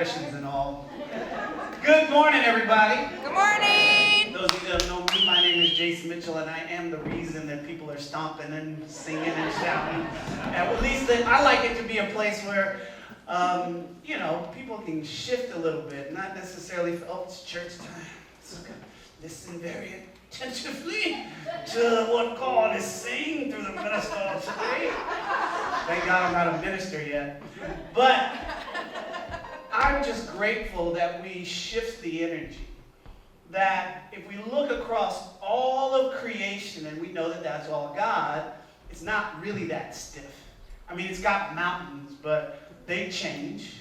expressions and all. Good morning, everybody. Good morning. Those of you that know me, my name is Jason Mitchell, and I am the reason that people are stomping and singing and shouting. At least I like it to be a place where, people can shift a little bit, not necessarily, oh, it's church time. So listen very attentively to what God is saying through the minister today. Thank God I'm not a minister yet. But I'm just grateful that we shift the energy. That if we look across all of creation and we know that that's all God, it's not really that stiff. I mean, it's got mountains, but they change.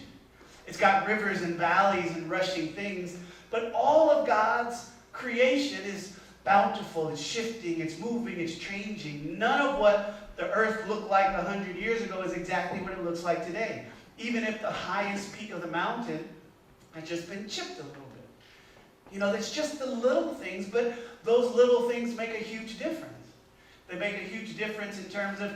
It's got rivers and valleys and rushing things, but all of God's creation is bountiful, it's shifting, it's moving, it's changing. None of what the earth looked like 100 years ago is exactly what it looks like today. Even if the highest peak of the mountain has just been chipped a little bit. It's just the little things, but those little things make a huge difference. They make a huge difference in terms of,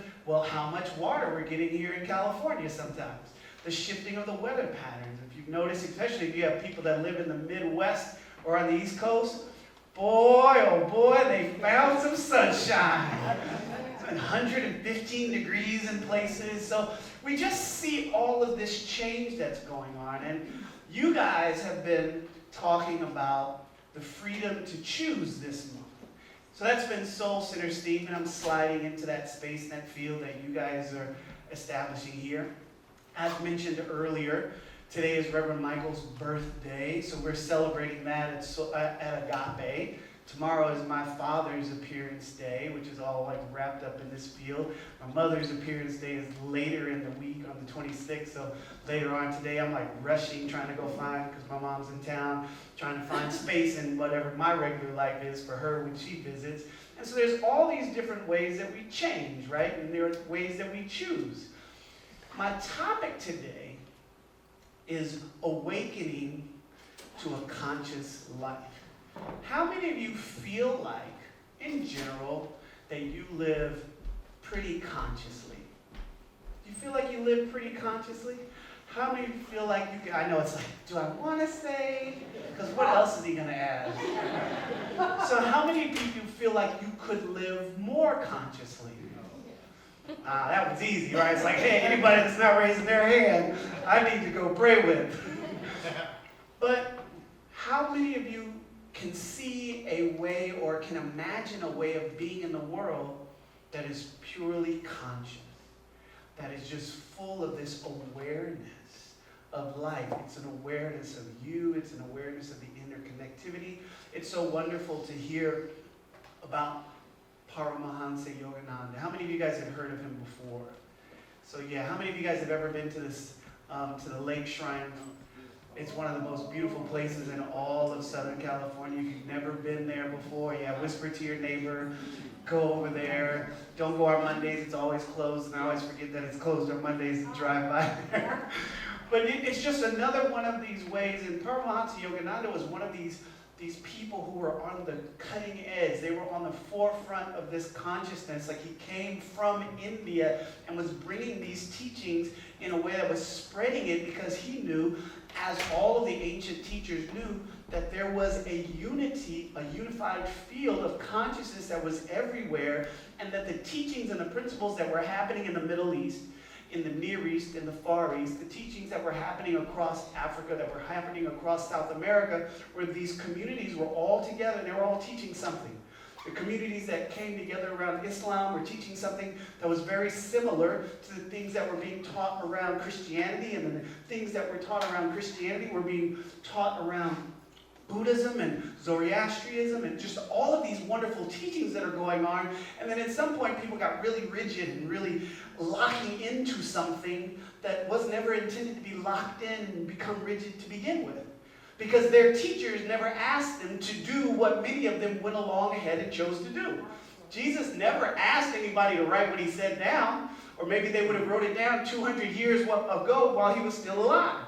how much water we're getting here in California sometimes. The shifting of the weather patterns. If you've noticed, especially if you have people that live in the Midwest or on the East Coast, boy, oh boy, they found some sunshine. It's been 115 degrees in places. So we just see all of this change that's going on. And you guys have been talking about the freedom to choose this month. So that's been Soul Center Steve, and I'm sliding into that space and that field that you guys are establishing here. As mentioned earlier, today is Reverend Michael's birthday, so we're celebrating that at Agape. Tomorrow is my father's appearance day, which is all wrapped up in this field. My mother's appearance day is later in the week on the 26th, so later on today I'm rushing, trying to go find, because my mom's in town, trying to find space in whatever my regular life is for her when she visits. And so there's all these different ways that we change, right? And there are ways that we choose. My topic today is awakening to a conscious life. How many of you feel like, in general, that you live pretty consciously? Do you feel like you live pretty consciously? How many of you feel like you can, I know it's do I want to say? Because what else is he going to add? So how many of you feel like you could live more consciously? That was easy, right? It's hey, anybody that's not raising their hand, I need to go pray with. But how many of you can see a way or can imagine a way of being in the world that is purely conscious, that is just full of this awareness of life? It's an awareness of you. It's an awareness of the interconnectivity. It's so wonderful to hear about Paramahansa Yogananda. How many of you guys have heard of him before? So how many of you guys have ever been to this, to the Lake Shrine? It's one of the most beautiful places in all of Southern California. If you've never been there before, whisper to your neighbor, go over there. Don't go on Mondays, it's always closed, and I always forget that it's closed on Mondays and drive by there. But it's just another one of these ways, and Paramahansa Yogananda was one of these people who were on the cutting edge. They were on the forefront of this consciousness. He came from India and was bringing these teachings in a way that was spreading it, because he knew, as all of the ancient teachers knew, that there was a unity, a unified field of consciousness that was everywhere, and that the teachings and the principles that were happening in the Middle East, in the Near East, in the Far East, the teachings that were happening across Africa, that were happening across South America, where these communities were all together and they were all teaching something. The communities that came together around Islam were teaching something that was very similar to the things that were being taught around Christianity, and then the things that were taught around Christianity were being taught around Buddhism and Zoroastrianism, and just all of these wonderful teachings that are going on. And then at some point people got really rigid and really locking into something that was never intended to be locked in and become rigid to begin with. Because their teachers never asked them to do what many of them went along ahead and chose to do. Jesus never asked anybody to write what he said down, or maybe they would have wrote it down 200 years ago while he was still alive.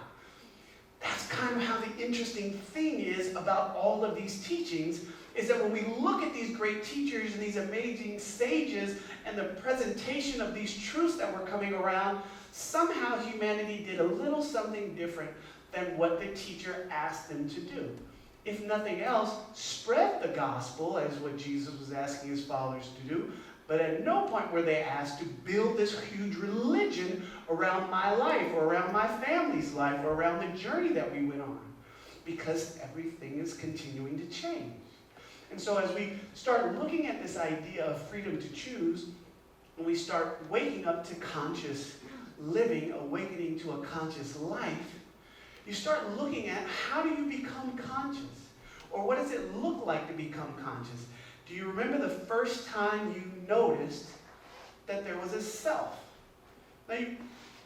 That's kind of how the interesting thing is about all of these teachings, is that when we look at these great teachers and these amazing sages and the presentation of these truths that were coming around, somehow humanity did a little something different than what the teacher asked them to do. If nothing else, spread the gospel, as what Jesus was asking his followers to do. But at no point were they asked to build this huge religion around my life or around my family's life or around the journey that we went on. Because everything is continuing to change. And so as we start looking at this idea of freedom to choose, and we start waking up to conscious living, awakening to a conscious life, you start looking at how do you become conscious? Or what does it look like to become conscious? Do you remember the first time you noticed that there was a self? Now you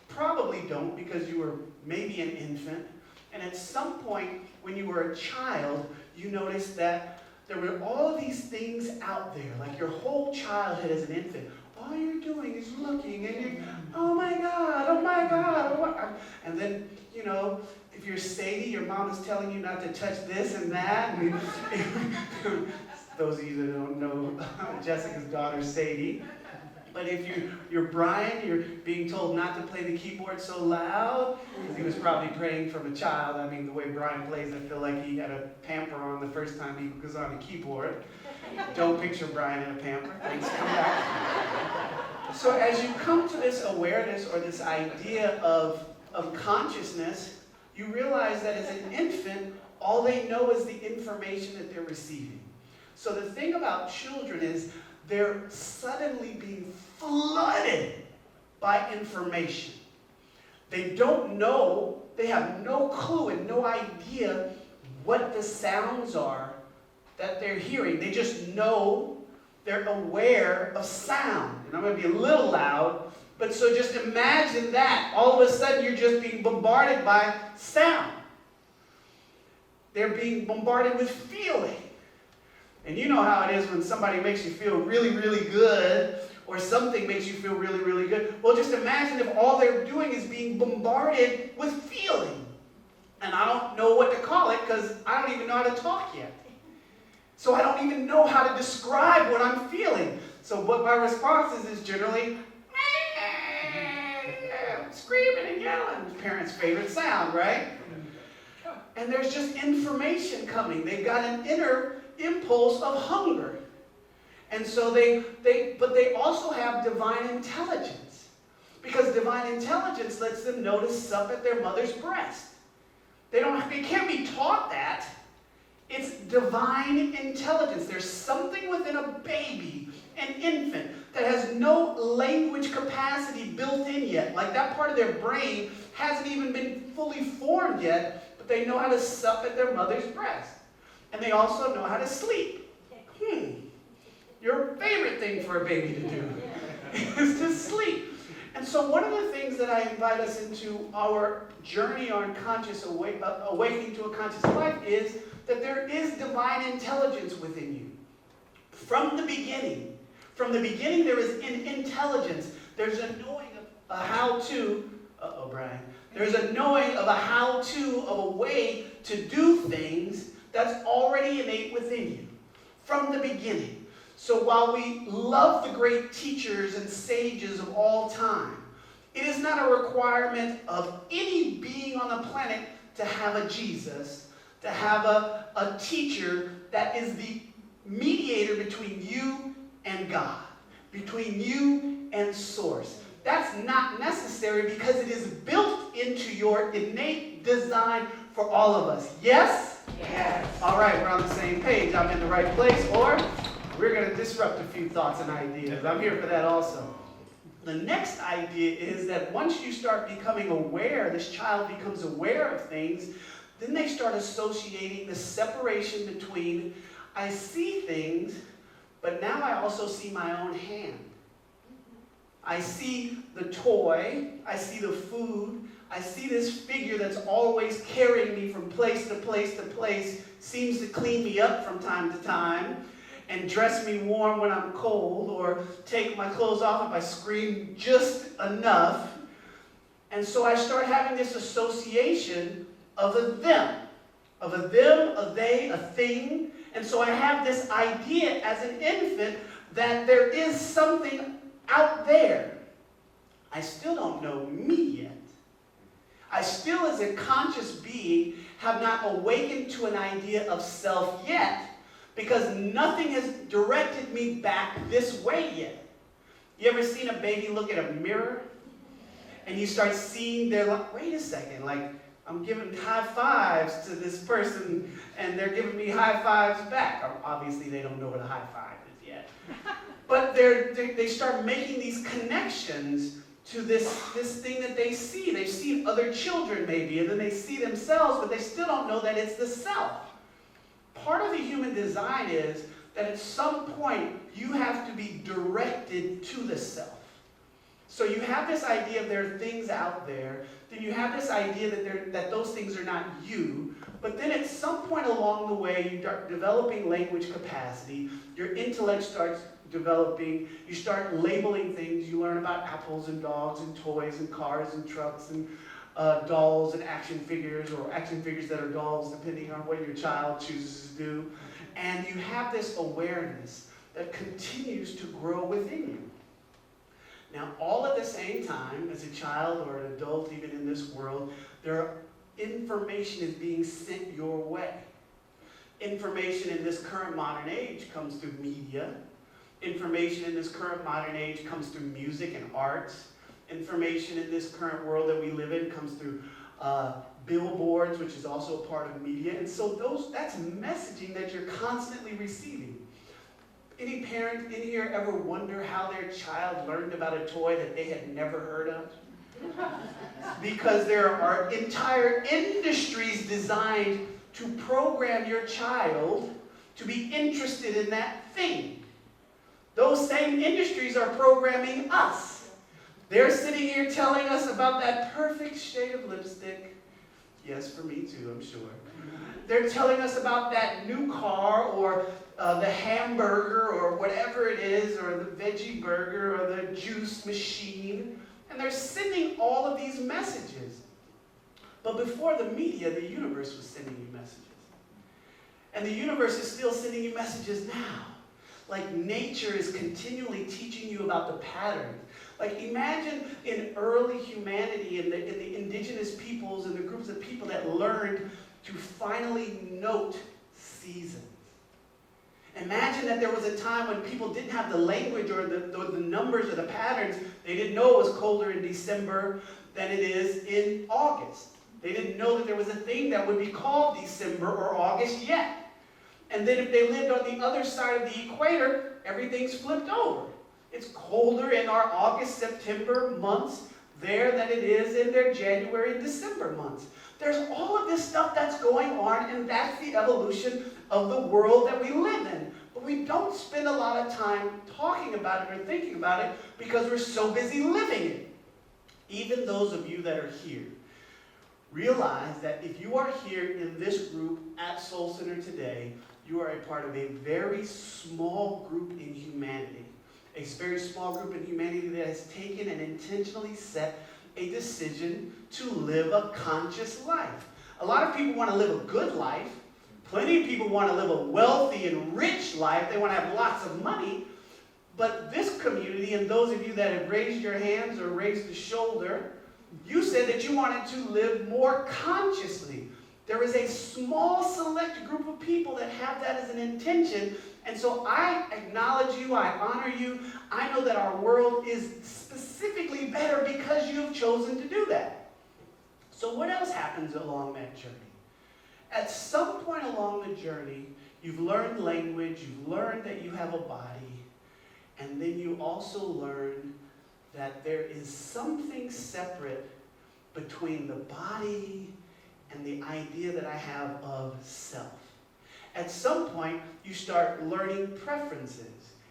probably don't, because you were maybe an infant, and at some point when you were a child, you noticed that there were all of these things out there, like your whole childhood as an infant. All you're doing is looking, and you're, oh my God, oh my God, oh my God. And then, you know, if you're Sadie, your mom is telling you not to touch this and that. And those of you that don't know, Jessica's daughter, Sadie. But if you're Brian, you're being told not to play the keyboard so loud, because he was probably praying from a child. I mean, the way Brian plays, I feel like he had a pamper on the first time he was on the keyboard. Don't picture Brian in a pamper. Thanks, come back. So as you come to this awareness or this idea of consciousness, you realize that as an infant, all they know is the information that they're receiving. So the thing about children is they're suddenly being flooded by information. They don't know, they have no clue and no idea what the sounds are that they're hearing. They just know, they're aware of sound. And I'm going to be a little loud, but so just imagine that. All of a sudden you're just being bombarded by sound. They're being bombarded with feeling. And you know how it is when somebody makes you feel really, really good, or something makes you feel really, really good. Well, just imagine if all they're doing is being bombarded with feeling. And I don't know what to call it, because I don't even know how to talk yet. So I don't even know how to describe what I'm feeling. So what my response is generally, screaming and yelling. Parents' favorite sound, right? And there's just information coming. They've got an inner impulse of hunger. And so but they also have divine intelligence. Because divine intelligence lets them know to sup at their mother's breast. They can't be taught that. It's divine intelligence. There's something within a baby, an infant, that has no language capacity built in yet. Like that part of their brain hasn't even been fully formed yet, but they know how to sup at their mother's breast. And they also know how to sleep. Your favorite thing for a baby to do is to sleep. And so one of the things that I invite us into our journey on conscious awakening to a conscious life is that there is divine intelligence within you. From the beginning there is an intelligence. There's a knowing of a how-to. Brian. There's a knowing of a how-to, of a way to do things that's already innate within you. From the beginning. So while we love the great teachers and sages of all time, it is not a requirement of any being on the planet to have a Jesus, to have a teacher that is the mediator between you and God, between you and Source. That's not necessary because it is built into your innate design for all of us. Yes? Yes. All right, we're on the same page. I'm in the right place, or we're going to disrupt a few thoughts and ideas. I'm here for that also. The next idea is that once you start becoming aware, this child becomes aware of things, then they start associating the separation between, I see things, but now I also see my own hand. I see the toy, I see the food, I see this figure that's always carrying me from place to place to place, seems to clean me up from time to time, and dress me warm when I'm cold, or take my clothes off if I scream just enough. And so I start having this association of a them, a they, a thing. And so I have this idea as an infant that there is something out there. I still don't know me yet. I still, as a conscious being, have not awakened to an idea of self yet, because nothing has directed me back this way yet. You ever seen a baby look at a mirror? And you start seeing, they're like, wait a second, like, I'm giving high fives to this person, and they're giving me high fives back. Obviously, they don't know what a high five is yet. But they start making these connections to this thing that they see. They've seen other children maybe, and then they see themselves, but they still don't know that it's the self. Part of the human design is that at some point, you have to be directed to the self. So you have this idea of there are things out there, then you have this idea that those things are not you, but then at some point along the way, you start developing language capacity, your intellect starts developing, you start labeling things, you learn about apples and dogs and toys and cars and trucks and dolls and action figures, or action figures that are dolls, depending on what your child chooses to do. And you have this awareness that continues to grow within you. Now, all at the same time, as a child or an adult, even in this world, information is being sent your way. Information in this current modern age comes through media. Information in this current modern age comes through music and arts. Information in this current world that we live in comes through billboards, which is also a part of media. And so that's messaging that you're constantly receiving. Any parent in here ever wonder how their child learned about a toy that they had never heard of? Because there are entire industries designed to program your child to be interested in that thing. Those same industries are programming us. They're sitting here telling us about that perfect shade of lipstick. Yes, for me too, I'm sure. They're telling us about that new car, or the hamburger, or whatever it is, or the veggie burger, or the juice machine. And they're sending all of these messages. But before the media, the universe was sending you messages. And the universe is still sending you messages now. Like nature is continually teaching you about the patterns. Like imagine in early humanity, in the indigenous peoples and the groups of people that learned to finally note seasons. Imagine that there was a time when people didn't have the language or the numbers or the patterns. They didn't know it was colder in December than it is in August. They didn't know that there was a thing that would be called December or August yet. And then if they lived on the other side of the equator, everything's flipped over. It's colder in our August, September months there than it is in their January and December months. There's all of this stuff that's going on, and that's the evolution of the world that we live in. But we don't spend a lot of time talking about it or thinking about it because we're so busy living it. Even those of you that are here, realize that if you are here in this group at Soul Center today, you are a part of a very small group in humanity. A very small group in humanity that has taken and intentionally set a decision to live a conscious life. A lot of people want to live a good life. Plenty of people want to live a wealthy and rich life. They want to have lots of money. But this community, and those of you that have raised your hands or raised a shoulder, you said that you wanted to live more consciously. There is a small select group of people that have that as an intention. And so I acknowledge you, I honor you. I know that our world is specifically better because you have chosen to do that. So what else happens along that journey? At some point along the journey, you've learned language, you've learned that you have a body, and then you also learn that there is something separate between the body and the idea that I have of self. At some point, you start learning preferences.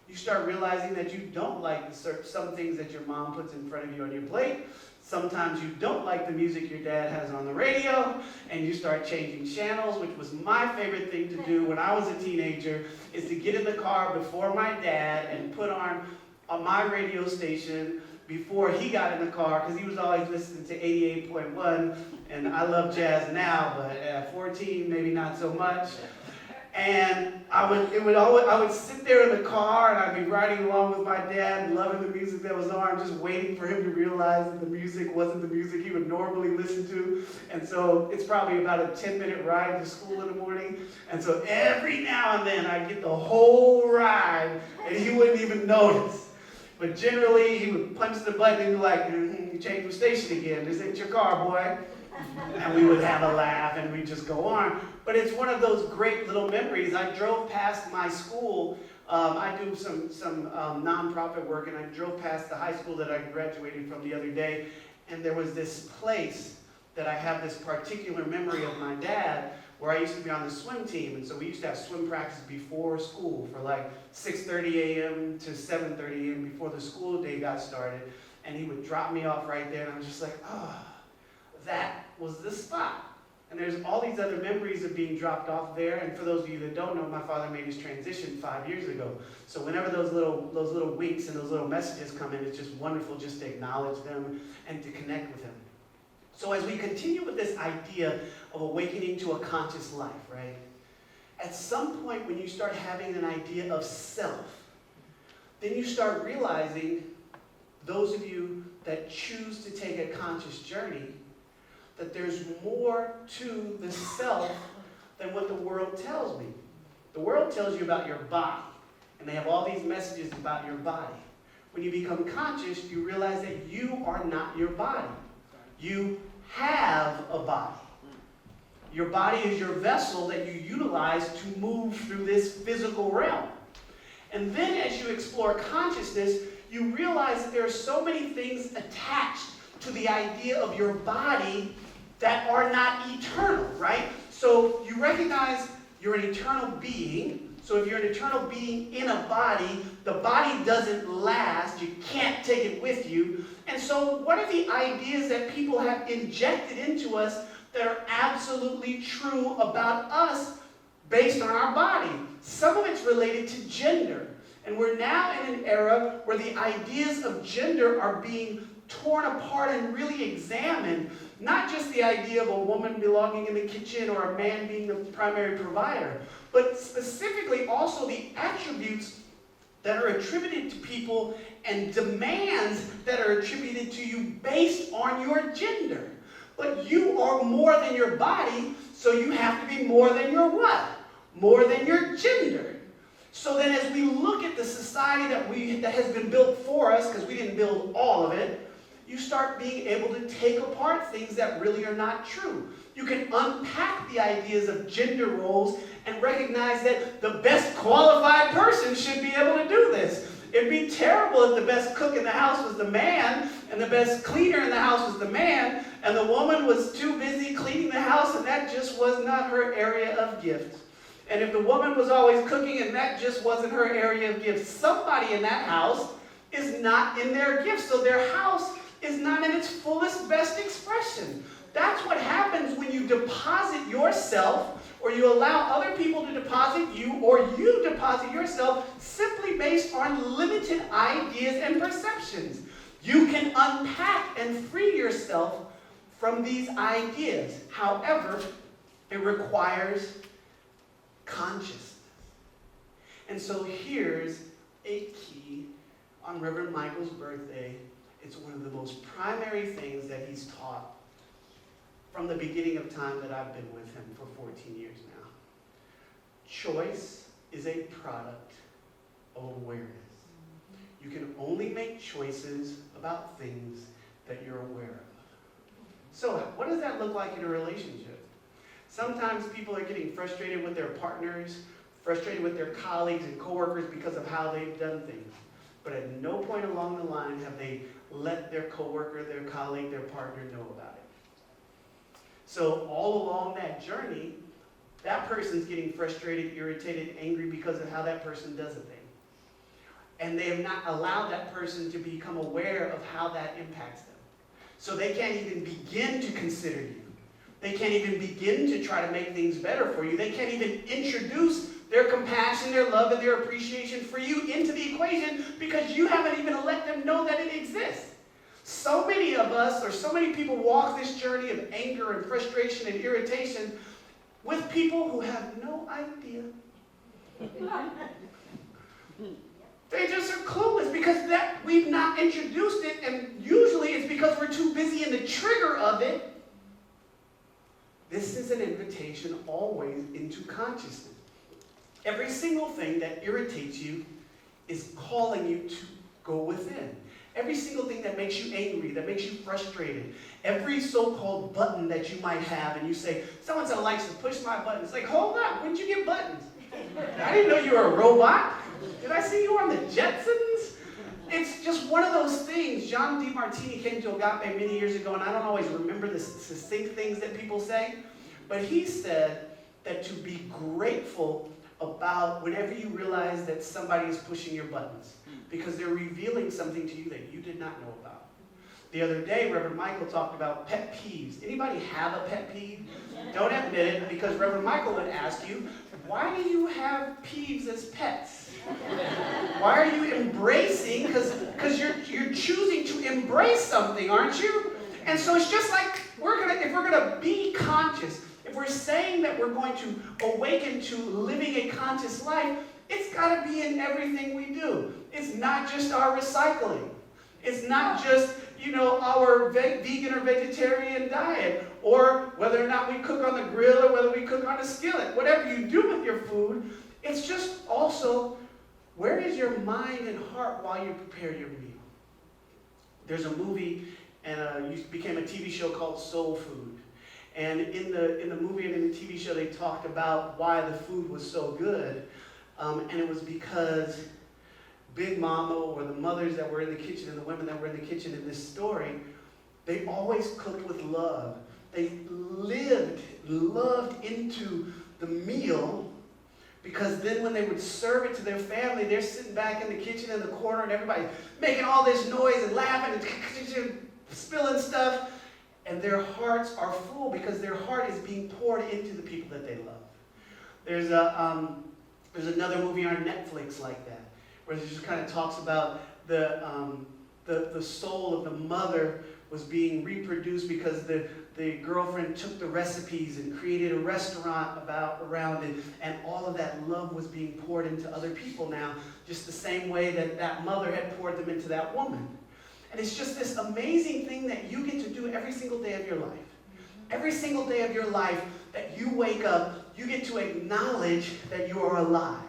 You start realizing that you don't like some things that your mom puts in front of you on your plate. Sometimes you don't like the music your dad has on the radio, and you start changing channels, which was my favorite thing to do when I was a teenager, is to get in the car before my dad and put on my radio station before he got in the car, because he was always listening to 88.1, and I love jazz now, but at 14, maybe not so much. And I would sit there in the car and I'd be riding along with my dad, loving the music that was on, just waiting for him to realize that the music wasn't the music he would normally listen to. And so it's probably about a 10-minute ride to school in the morning. And so every now and then I'd get the whole ride and he wouldn't even notice. But generally he would punch the button and be like, you changed the station again. This ain't your car, boy. And we would have a laugh and we'd just go on. But it's one of those great little memories. I drove past my school. I do some nonprofit work, and I drove past the high school that I graduated from the other day, and there was this place that I have this particular memory of my dad, where I used to be on the swim team. And so we used to have swim practice before school for like 6:30 a.m. to 7:30 a.m. before the school day got started. And he would drop me off right there, and I was just like, oh, that was the spot. And there's all these other memories of being dropped off there. And for those of you that don't know, my father made his transition 5 years ago. So whenever those little winks and those little messages come in, it's just wonderful just to acknowledge them and to connect with him. So as we continue with this idea of awakening to a conscious life, right? At some point when you start having an idea of self, then you start realizing, those of you that choose to take a conscious journey, that there's more to the self than what the world tells me. The world tells you about your body, and they have all these messages about your body. When you become conscious, you realize that you are not your body. You have a body. Your body is your vessel that you utilize to move through this physical realm. And then as you explore consciousness, you realize that there are so many things attached to the idea of your body that are not eternal, right? So you recognize you're an eternal being. So if you're an eternal being in a body, the body doesn't last. You can't take it with you. And so what are the ideas that people have injected into us that are absolutely true about us based on our body? Some of it's related to gender. And we're now in an era where the ideas of gender are being torn apart and really examined. Not just the idea of a woman belonging in the kitchen or a man being the primary provider, but specifically also the attributes that are attributed to people and demands that are attributed to you based on your gender. But you are more than your body, so you have to be more than your what? More than your gender. So then as we look at the society that has been built for us, because we didn't build all of it, you start being able to take apart things that really are not true. You can unpack the ideas of gender roles and recognize that the best qualified person should be able to do this. It'd be terrible if the best cook in the house was the man, and the best cleaner in the house was the man, and the woman was too busy cleaning the house, and that just was not her area of gift. And if the woman was always cooking, and that just wasn't her area of gift, somebody in that house is not in their gift. So their house is not in its fullest, best expression. That's what happens when you deposit yourself, or you allow other people to deposit you, or you deposit yourself simply based on limited ideas and perceptions. You can unpack and free yourself from these ideas. However, it requires consciousness. And so here's a key on Reverend Michael's birthday. It's one of the most primary things that he's taught from the beginning of time that I've been with him for 14 years now. Choice is a product of awareness. You can only make choices about things that you're aware of. So what does that look like in a relationship? Sometimes people are getting frustrated with their partners, frustrated with their colleagues and coworkers because of how they've done things. But at no point along the line have they let their coworker, their colleague, their partner know about it. So all along that journey, that person's getting frustrated, irritated, angry because of how that person does a thing. And they have not allowed that person to become aware of how that impacts them. So they can't even begin to consider you. They can't even begin to try to make things better for you. They can't even introduce their compassion, their love, and their appreciation for you into the equation because you haven't even let them know that it exists. So many of us, or so many people, walk this journey of anger and frustration and irritation with people who have no idea. They just are clueless because that we've not introduced it, and usually it's because we're too busy in the trigger of it. This is an invitation always into consciousness. Every single thing that irritates you is calling you to go within. Every single thing that makes you angry, that makes you frustrated, every so-called button that you might have, and you say, so-and-so likes to push my button. It's like, hold up, when did you get buttons? I didn't know you were a robot. Did I see you on the Jetsons? It's just one of those things. John DeMartini came to Agape many years ago, and I don't always remember the succinct things that people say, but he said that to be grateful about whenever you realize that somebody is pushing your buttons, because they're revealing something to you that you did not know about. The other day, Reverend Michael talked about pet peeves. Anybody have a pet peeve? Don't admit it, because Reverend Michael would ask you, why do you have peeves as pets? Why are you embracing? Because you're choosing to embrace something, aren't you? And so it's just like if we're gonna be conscious, if we're saying that we're going to awaken to living a conscious life, it's got to be in everything we do. It's not just our recycling. It's not just, our vegan or vegetarian diet, or whether or not we cook on the grill or whether we cook on a skillet. Whatever you do with your food, it's just also, where is your mind and heart while you prepare your meal? There's a movie, and it became a TV show called Soul Food. And in the movie and in the TV show, they talked about why the food was so good. And it was because Big Mama, or the mothers that were in the kitchen and the women that were in the kitchen in this story, they always cooked with love. They loved into the meal, because then when they would serve it to their family, they're sitting back in the kitchen in the corner and everybody's making all this noise and laughing and spilling stuff. And their hearts are full because their heart is being poured into the people that they love. There's another movie on Netflix like that, where it just kind of talks about the soul of the mother was being reproduced because the girlfriend took the recipes and created a restaurant around it, and all of that love was being poured into other people now, just the same way that mother had poured them into that woman. And it's just this amazing thing that you get to do every single day of your life. Every single day of your life that you wake up, you get to acknowledge that you are alive.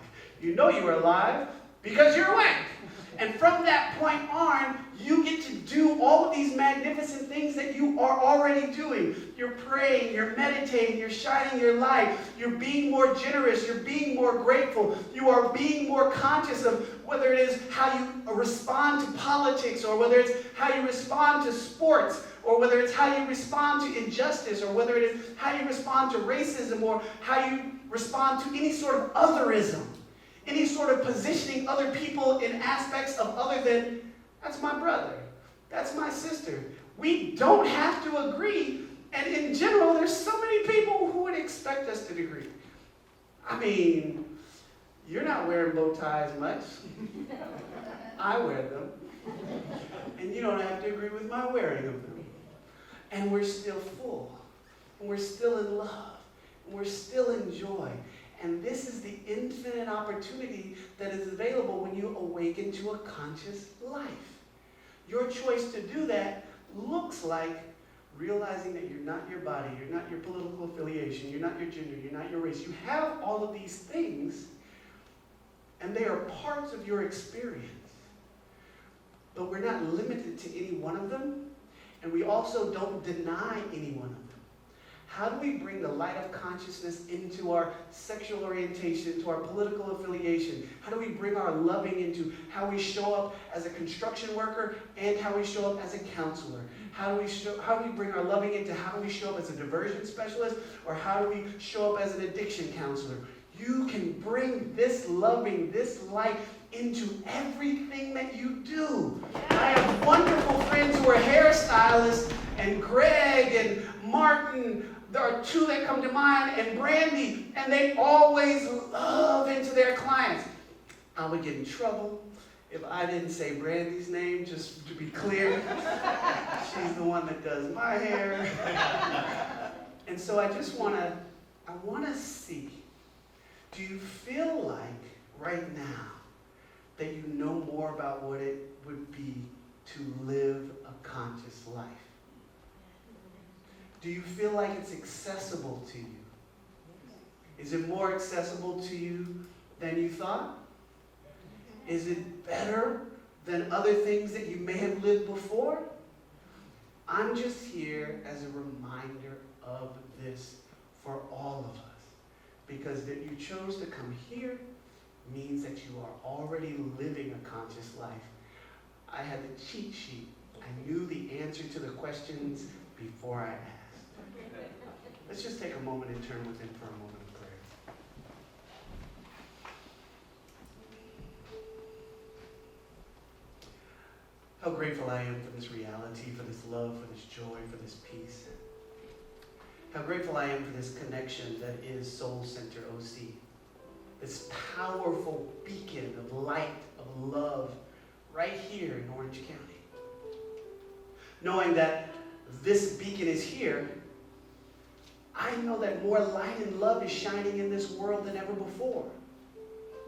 You know you are alive because you're awake. And from that point on, you get to do all of these magnificent things that you are already doing. You're praying, you're meditating, you're shining your light, you're being more generous, you're being more grateful, you are being more conscious of whether it is how you respond to politics, or whether it's how you respond to sports, or whether it's how you respond to injustice, or whether it is how you respond to racism, or how you respond to any sort of otherism. Any sort of positioning other people in aspects of other than, that's my brother, that's my sister. We don't have to agree, and in general, there's so many people who would expect us to agree. I mean, you're not wearing bow ties much. I wear them. And you don't have to agree with my wearing of them. And we're still full, and we're still in love, and we're still in joy. And this is the infinite opportunity that is available when you awaken to a conscious life. Your choice to do that looks like realizing that you're not your body, you're not your political affiliation, you're not your gender, you're not your race. You have all of these things, and they are parts of your experience. But we're not limited to any one of them, and we also don't deny any one of them. How do we bring the light of consciousness into our sexual orientation, into our political affiliation? How do we bring our loving into how we show up as a construction worker and how we show up as a counselor? How do we bring our loving into how do we show up as a diversion specialist, or how do we show up as an addiction counselor? You can bring this loving, this light into everything that you do. I have wonderful friends who are hairstylists, and Greg and Martin, there are two that come to mind, and Brandy, and they always love into their clients. I would get in trouble if I didn't say Brandy's name, just to be clear. She's the one that does my hair. And so I I want to see, do you feel like right now that you know more about what it would be to live a conscious life? Do you feel like it's accessible to you? Is it more accessible to you than you thought? Is it better than other things that you may have lived before? I'm just here as a reminder of this for all of us. Because that you chose to come here means that you are already living a conscious life. I had the cheat sheet. I knew the answer to the questions before I asked. Let's just take a moment and turn within for a moment of prayer. How grateful I am for this reality, for this love, for this joy, for this peace. How grateful I am for this connection that is Soul Center OC. This powerful beacon of light, of love, right here in Orange County. Knowing that this beacon is here, I know that more light and love is shining in this world than ever before.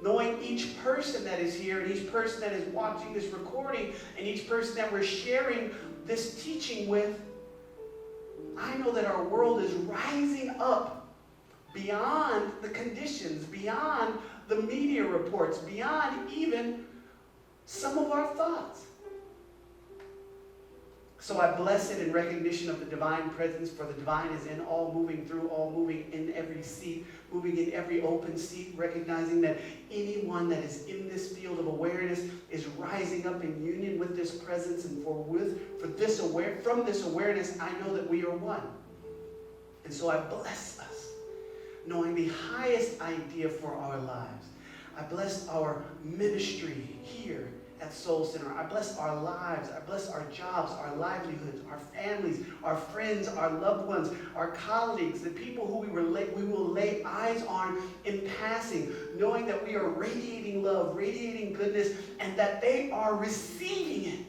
Knowing each person that is here and each person that is watching this recording and each person that we're sharing this teaching with, I know that our world is rising up beyond the conditions, beyond the media reports, beyond even some of our thoughts. So I bless it in recognition of the divine presence, for the divine is in all, moving through all, moving in every seat, moving in every open seat, recognizing that anyone that is in this field of awareness is rising up in union with this presence, and from this awareness, I know that we are one. And so I bless us, knowing the highest idea for our lives. I bless our ministry here at Soul Center. I bless our lives. I bless our jobs, our livelihoods, our families, our friends, our loved ones, our colleagues, the people who we will lay eyes on in passing, knowing that we are radiating love, radiating goodness, and that they are receiving it.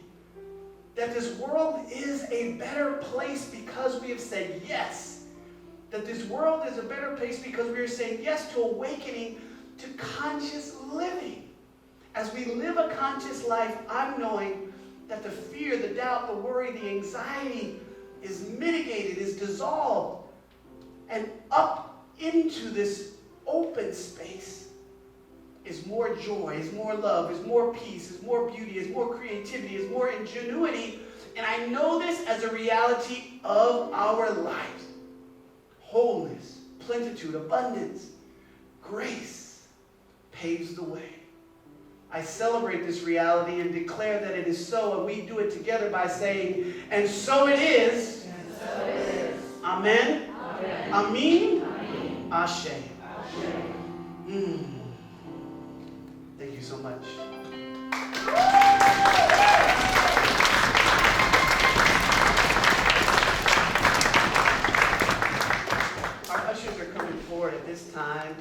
That this world is a better place because we have said yes. That this world is a better place because we are saying yes to awakening to conscious living. As we live a conscious life, I'm knowing that the fear, the doubt, the worry, the anxiety is mitigated, is dissolved, and up into this open space is more joy, is more love, is more peace, is more beauty, is more creativity, is more ingenuity. And I know this as a reality of our lives. Wholeness, plenitude, abundance, grace paves the way. I celebrate this reality and declare that it is so, and we do it together by saying, and so it is. And so it is. Amen. Amen. Amen. Amen. Ashe. Ashe. Thank you so much. Our ushers are coming forward at this time.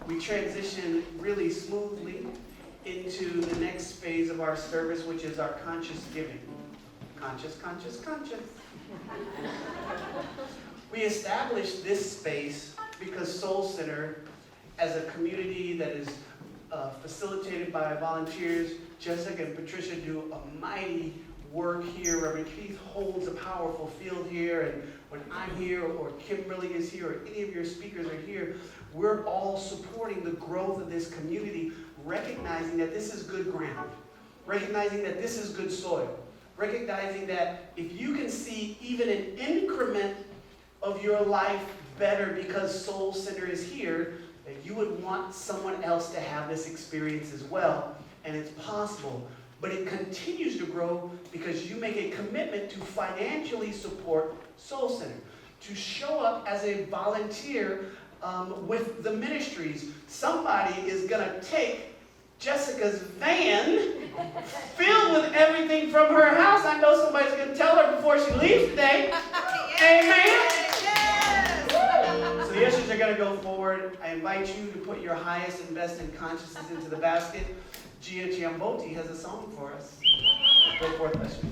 We transition really smoothly into the next phase of our service, which is our conscious giving. Conscious, conscious, conscious. We established this space because Soul Center, as a community that is facilitated by volunteers, Jessica and Patricia do a mighty work here. Reverend Keith holds a powerful field here, and when I'm here, or Kimberly is here, or any of your speakers are here, we're all supporting the growth of this community, recognizing that this is good ground, recognizing that this is good soil, recognizing that if you can see even an increment of your life better because Soul Center is here, that you would want someone else to have this experience as well. And it's possible, but it continues to grow because you make a commitment to financially support Soul Center, to show up as a volunteer with the ministries. Somebody is going to take Jessica's van filled with everything from her house. I know somebody's going to tell her before she leaves today. Amen. So the ushers are going to go forward. I invite you to put your highest and best in consciousness into the basket. Gia Chiamboti has a song for us. Go forth, ushers.